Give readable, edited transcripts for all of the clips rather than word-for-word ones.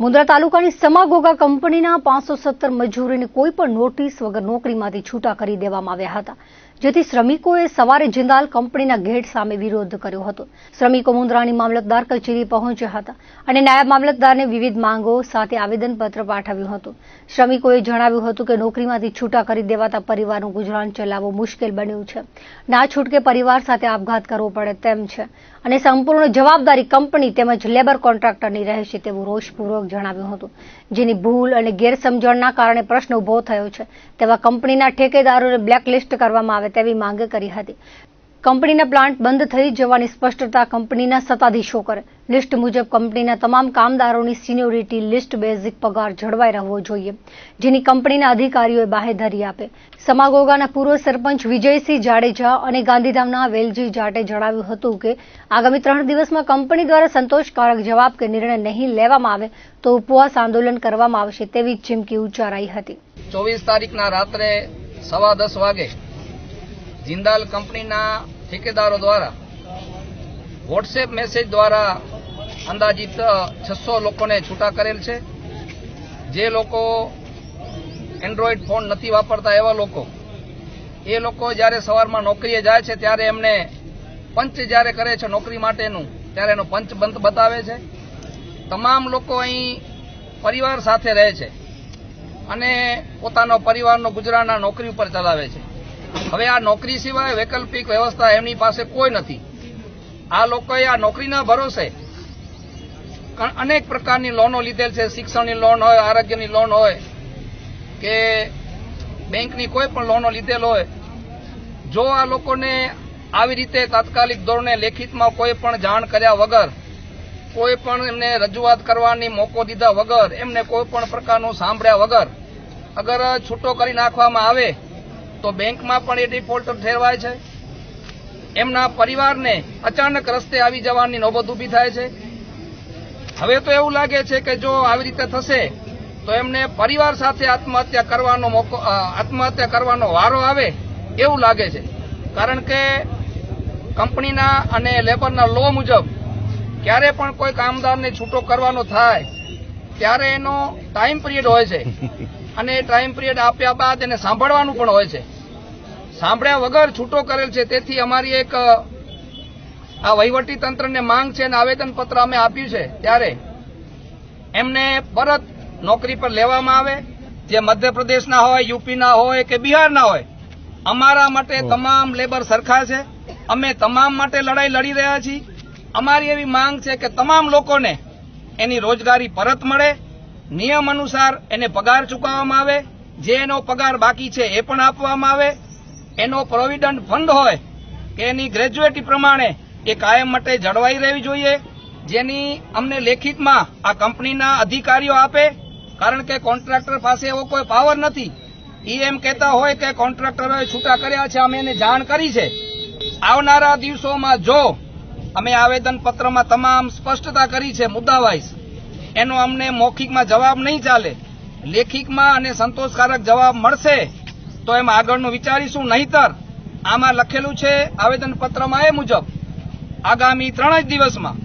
મુન્દ્રા તાલુકાની સમાગોગા કંપનીના 517 મજૂરોને કોઈ પણ નોટિસ વગર નોકરીમાંથી છૂટા કરી દેવામાં આવ્યા હતા, જેથી શ્રમિકોએ સવારે જિંદાલ કંપનીના ગેટ સામે વિરોધ કર્યો હતો। શ્રમિકો મુન્દ્રાની મામલતદાર કચેરી પહોંચ્યા હતા અને નાયબ મામલતદારને વિવિધ માંગો સાથે આવેદનપત્ર પાઠવ્યું હતું। શ્રમિકોએ જણાવ્યું હતું કે નોકરીમાંથી છૂટા કરી દેવાતા પરિવારનું ગુજરાન ચલાવવું મુશ્કેલ બન્યું છે। ના છૂટકે પરિવાર સાથે આપઘાત કરવો પડે તેમ છે અને સંપૂર્ણ જવાબદારી કંપની તેમજ લેબર કોન્ટ્રાક્ટરની રહેશે તેવું રોષપૂર્વક જણાવ્યું હતું, જેની ભૂલ અને ગેરસમજણના કારણે પ્રશ્ન ઉભો થયો છે। તેવા કંપનીના ઠેકેદારોને બ્લેકલિસ્ટ કરવામાં આવે તેવી માંગ કરી હતી। કંપનીના પ્લાન્ટ બંધ થઈ જવાની સ્પષ્ટતા કંપનીના સત્તાધીશો કરે। લિસ્ટ મુજબ કંપનીના તમામ કામદારોની સિનિયોરિટી લિસ્ટ બેઝિક પગાર જળવાઈ રહેવો જોઈએ, જેની કંપનીના અધિકારીઓએ બાહેધરી આપે। સમાગોગાના પૂર્વ સરપંચ વિજયસિંહ જાડેજા અને ગાંધીધામના વેલજી જાટે જણાવ્યું હતું કે આગામી 3 દિવસમાં કંપની દ્વારા સંતોષકારક જવાબ કે નિર્ણય નહીં લેવામાં આવે તો ઉપવાસ આંદોલન કરવામાં આવશે તેવી ચીમકી ઉચ્ચારાઈ હતી। 24 તારીખના રાત્રે 10:15 વાગે જિંદાલ કંપનીના ઠેકેદારો દ્વારા વોટ્સએપ મેસેજ દ્વારા અંદાજિત 600 લોકોને છૂટા કરેલ છે। જે લોકો એન્ડ્રોઈડ ફોન નથી વાપરતા એવા લોકો, એ લોકો જ્યારે સવારમાં નોકરીએ જાય છે ત્યારે એમને પંચ જ્યારે કરે છે નોકરી માટેનું, ત્યારે એનો પંચ બંધ બતાવે છે। તમામ લોકો અહીં પરિવાર સાથે રહે છે અને પોતાનો પરિવારનો ગુજરાન નોકરી ઉપર ચલાવે છે। હવે આ નોકરી સિવાય વૈકલ્પિક વ્યવસ્થા એમની પાસે કોઈ નથી। આ લોકોએ આ નોકરીના ભરોસે અનેક પ્રકારની લોનો લીધેલ છે। શિક્ષણની લોન હોય, આરોગ્યની લોન હોય કે બેંકની કોઈ પણ લોનો લીધેલ હોય। જો આ લોકોને આવી રીતે તાત્કાલિક ધોરણે લેખિતમાં કોઈ પણ જાણ કર્યા વગર, કોઈ પણ એમને રજૂઆત કરવાની મોકો દીધા વગર, એમને કોઈ પણ પ્રકારનું સાંભળ્યા વગર અગર છૂટો કરી નાખવામાં આવે તો બેંકમાં પણ એ ડિફોલ્ટર ઠેરવાય છે। એમના પરિવારને અચાનક રસ્તે આવી જવાની નોબત ઊભી થાય છે। હવે તો એવું લાગે છે કે જો આવી રીતે થશે તો એમને પરિવાર સાથે આત્મહત્યા કરવાનો વારો આવે એવું લાગે છે। કારણ કે કંપનીના અને લેબરના લો મુજબ ક્યારે પણ કોઈ કામદારને છૂટો કરવાનો થાય ત્યારે એનો ટાઈમ પિરિયડ હોય છે અને એ ટાઈમ પિરિયડ આપ્યા બાદ એને સાંભળવાનું પણ હોય છે। સાંભળ્યા વગર છૂટો કરેલ છે। તેથી અમારી એક આ વહીવટી તંત્રને માંગ છે અને આવેદનપત્ર અમે આપ્યું છે ત્યારે એમને પરત નોકરી પર લેવામાં આવે। જે મધ્યપ્રદેશના હોય, યુપીના હોય કે બિહારના હોય, અમારા માટે તમામ લેબર સરખા છે। અમે તમામ માટે લડાઈ લડી રહ્યા છીએ। અમારી એવી માંગ છે કે તમામ લોકોને એની રોજગારી પરત મળે, નિયમ અનુસાર એને પગાર ચૂકવવામાં આવે, જે એનો પગાર બાકી છે એ પણ આપવામાં આવે। એનો પ્રોવિડન્ટ ફંડ હોય કે એની ગ્રેજ્યુએટી પ્રમાણે એ કાયમ માટે જળવાઈ રહેવી જોઈએ, જેની અમને લેખિતમાં આ કંપનીના અધિકારીઓ આપે। કારણ કે કોન્ટ્રાક્ટર પાસે એવો કોઈ પાવર નથી। એ એમ કહેતા હોય કે કોન્ટ્રાક્ટરોએ છૂટા કર્યા છે, અમે એને જાણ કરી છે। આવનારા દિવસોમાં જો અમે આવેદનપત્રમાં તમામ સ્પષ્ટતા કરી છે મુદ્દાવાઇઝ, એનો અમને મૌખિકમાં જવાબ નહીં ચાલે, લેખિતમાં અને સંતોષકારક જવાબ મળશે તો એમાં આગળનું વિચારીશું। નહીંતર આમાં લખેલું છે આવેદનપત્રમાં એ મુજબ આગામી 3 જ દિવસમાં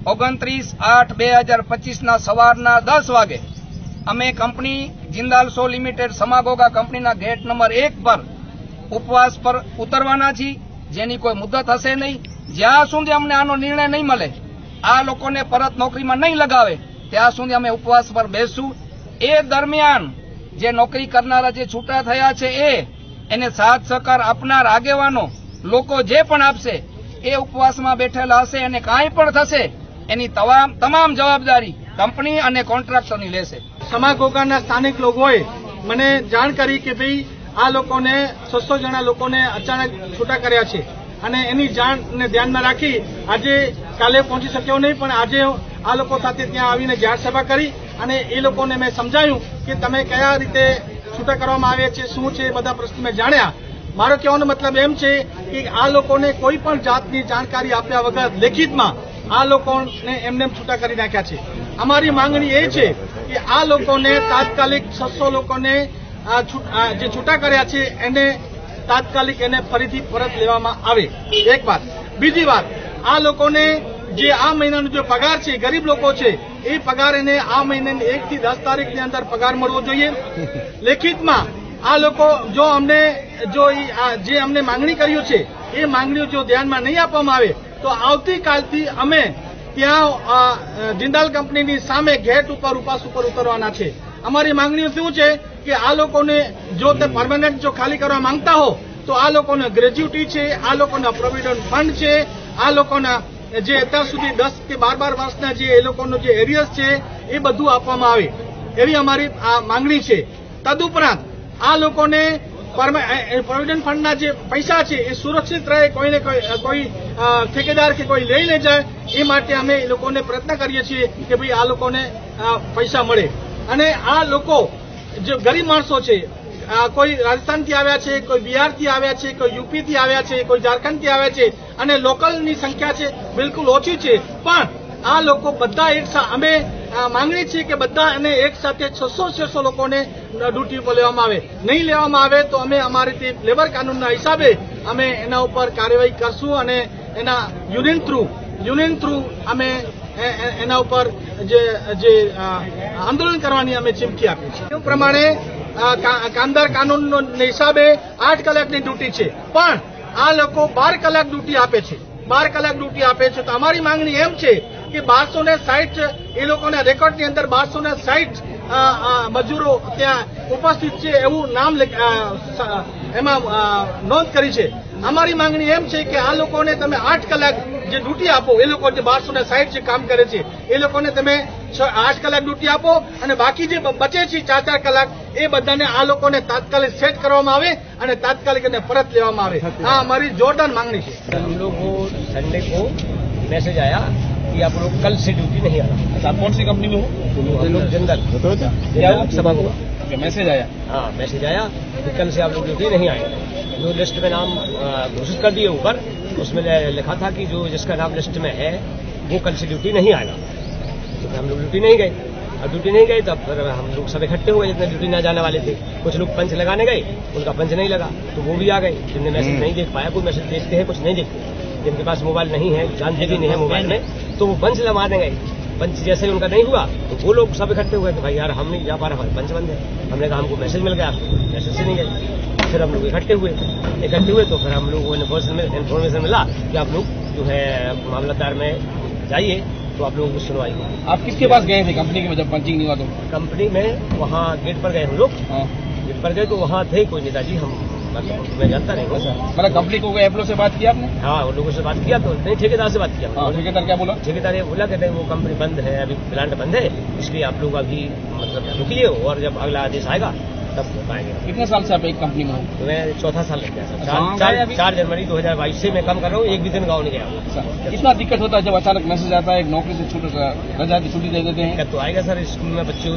29/8/2025ના સવારના 10 વાગે અમે કંપની જિંદાલ સો લિમિટેડ સમાગોગા કંપનીના ગેટ નંબર 1 પર ઉપવાસ પર ઉતરવાના છીએ, જેની કોઈ મુદત હશે નહીં। જ્યાં સુધી અમને આનો નિર્ણય નહીં મળે, આ લોકોને પરત નોકરીમાં નહીં લગાવે, ત્યાં સુધી અમે ઉપવાસ પર બેસશું। એ દરમિયાન જે નોકરી કરનારા જે છૂટા થયા છે એને સાથ સહકાર આપનાર આગેવાનો લોકો જે પણ આપશે એ ઉપવાસમાં બેઠેલા હશે અને કાંઈ પણ થશે એની તમામ જવાબદારી કંપની અને કોન્ટ્રાક્ટરની લેશે। સમાગોગાના સ્થાનિક લોકોએ મને જાણ કરી કે ભાઈ આ લોકોને 600 જણા લોકોને અચાનક છૂટા કર્યા છે અને એની જાણને ધ્યાનમાં રાખી આજે કાલે પહોંચી શક્યો નહીં, પણ આજે આ લોકો સાથે ત્યાં આવીને જાહેર સભા કરી અને એ લોકોને મેં સમજાવ્યું કે તમે કયા રીતે છૂટા કરવામાં આવ્યા છે, શું છે, બધા પ્રશ્નો મેં જાણ્યા। મારો કહેવાનો મતલબ એમ છે કે આ લોકોને કોઈ પણ જાતની જાણકારી આપ્યા વગર લેખિતમાં આ લોકોને એમને છૂટા કરી નાખ્યા છે। અમારી માંગણી એ છે કે આ લોકોને તાત્કાલિક 600 લોકોને જે છૂટા કર્યા છે એને તાત્કાલિક એને ફરીથી પરત લેવામાં આવે, એક વાત। બીજી વાત, આ લોકોને જે આ મહિનાનો જે પગાર છે, ગરીબ લોકો છે એ પગાર એને આ મહિનાની 1 થી 10 તારીખની અંદર પગાર મળવો જોઈએ. લેખિતમાં આ લોકો જો અમને જે અમને માંગણી કર્યું છે એ માંગણીઓ જો ધ્યાનમાં નહીં આપવામાં આવે તો આવતીકાલથી અમે ત્યાં જિંદાલ કંપનીની સામે ગેટ ઉપર ઉપવાસ ઉપર ઉતરવાના છે. અમારી માંગણીઓ શું છે કે આ લોકોને જો તે પરમાનન્ટ જો ખાલી કરવા માંગતા હો તો આ લોકોને ગ્રેજ્યુટી છે, આ લોકોના પ્રોવિડન્ટ ફંડ છે, આ લોકોના જે અત્યાર સુધી 10 કે 12 વર્ષના જે એ લોકોનો જે એરિયસ છે એ બધું આપવામાં આવે એવી અમારી આ માંગણી છે. તદુપરાંત આ લોકોને પ્રોવિડન્ટ ફંડના જે પૈસા છે એ સુરક્ષિત રહે, કોઈને કોઈ ઠેકેદાર કે કોઈ લઈ ન જાય એ માટે અમે એ લોકોને પ્રયત્ન કરીએ છીએ કે ભાઈ આ લોકોને પૈસા મળે. અને આ લોકો જે ગરીબ માણસો છે, કોઈ રાજસ્થાનથી આવ્યા છે, કોઈ બિહારથી આવ્યા છે, કોઈ યુપીથી આવ્યા છે, કોઈ ઝારખંડથી આવ્યા છે અને લોકલની સંખ્યા છે બિલકુલ ઓછી છે. પણ આ લોકો બધા અમે માંગણી છે કે બધા અને એક સાથે 600 લોકોને ડ્યુટી ઉપર લેવામાં આવે. નહીં લેવામાં આવે તો અમે અમારી લેબર કાનૂનના હિસાબે અમે એના ઉપર કાર્યવાહી કરશું અને એના યુનિયન થ્રુ અમે એના ઉપર જે આંદોલન કરવાની અમે ચીમકી આપી છે. એ પ્રમાણે કામદાર કાનૂનના હિસાબે 8 કલાકની ડ્યુટી છે, પણ આ લોકો 12 કલાક ડ્યુટી આપે છે. 12 કલાક ડ્યુટી આપે છે તો અમારી માંગણી એમ છે કે 1260 એ લોકોના રેકોર્ડની અંદર 1260 મજૂરો ત્યાં ઉપસ્થિત છે એવું નામ એમાં નોંધ કરી છે. અમારી માંગણી એમ છે કે આ લોકોને તમે 8 કલાક જે ડ્યુટી આપો, એ લોકો જે 1260 જે કામ કરે છે એ લોકોને તમે 8 કલાક ડ્યુટી આપો અને બાકી જે બચે છે 4 કલાક એ બધાને આ લોકોને તાત્કાલિક સેટ કરવામાં આવે અને તાત્કાલિક એને પરત લેવામાં આવે. આ અમારી જોરદાર માંગણી છે. हम लोग को संडे को मैसेज आया कि आप लोग कल से ड्यूटी नहीं आना. आप कौन सी कंपनी में हो? हम लोग जिंदल सभा को मैसेज आया? हाँ मैसेज आया कि कल से आप लोग ड्यूटी नहीं आएंगे. जो लिस्ट में नाम घोषित कर दिए ऊपर, उसमें लिखा था कि जो जिसका नाम लिस्ट में है वो कल से ड्यूटी नहीं आएगा. तो हम लोग ड्यूटी नहीं गए. अब ड्यूटी नहीं गए तब फिर हम लोग सब इकट्ठे हुए जितने ड्यूटी ना जाने वाले थे. कुछ लोग पंच लगाने गए, उनका पंच नहीं लगा तो वो भी आ गए. जिनने मैसेज नहीं देख पाया, कोई मैसेज देखते हैं कुछ नहीं देखते. जिनके पास मोबाइल नहीं है, जानते भी नहीं है मोबाइल में, तो वो पंच लगाने गए. पंच जैसे ही उनका नहीं हुआ तो वो लोग सब इकट्ठे हुए कि भाई यार हम नहीं जा पा रहे, हमारे पंच बंद है. हमने कहा हमको मैसेज मिल गया, मैसेज से नहीं गए. फिर हम लोग इकट्ठे हुए तो फिर हम लोगों को इन्फॉर्मेशन मिला कि आप लोग जो है मामलतदार में जाइए तो आप लोगों को सुनवाई. आप किसके पास गए थे कंपनी के, जब पंचिंग नहीं हुआ तो? कंपनी में वहाँ गेट पर गए हम लोग. गेट पर गए तो वहाँ थे कोई नेताजी, हम मैं जानता नहीं. मतलब कंपनी को एप्लो से बात किया आपने? हाँ उन लोगों से बात किया तो नहीं, ठेकेदार से बात किया. ठेकेदार क्या बोला? ठेकेदार ये बोला कहते हैं वो कंपनी बंद है, अभी प्लांट बंद है, इसलिए आप लोग अभी मतलब रुकिए और जब अगला आदेश आएगा तब पाएंगे. कितने साल से आप एक कंपनी में हो? तो मैं 4था साल लग गया सर. 4 जनवरी 2022 से मैं काम कर रहा हूँ. एक भी दिन गाँव नहीं गया. कितना दिक्कत होता है जब अचानक मैसेज आता है नौकरी से रजा की छुट्टी दे देते हैं? दिक्कत तो आएगा सर. स्कूल में बच्चे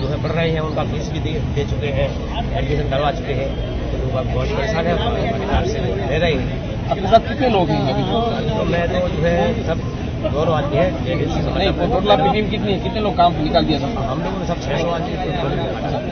जो है पढ़ रहे हैं, उनका फीस भी दे चुके हैं, एडमिशन करवा चुके हैं, तो लोग अब बहुत परेशान है, परिवार से रह रहे हैं. आपके साथ कितने लोग हैं अभी? तो मैं तो जो है सब दोनों आदमी है. नहीं टोटल आपकी टीम कितनी है, कितने लोग काम निकाल दिया सर? हम लोगों ने सब 600 आदमी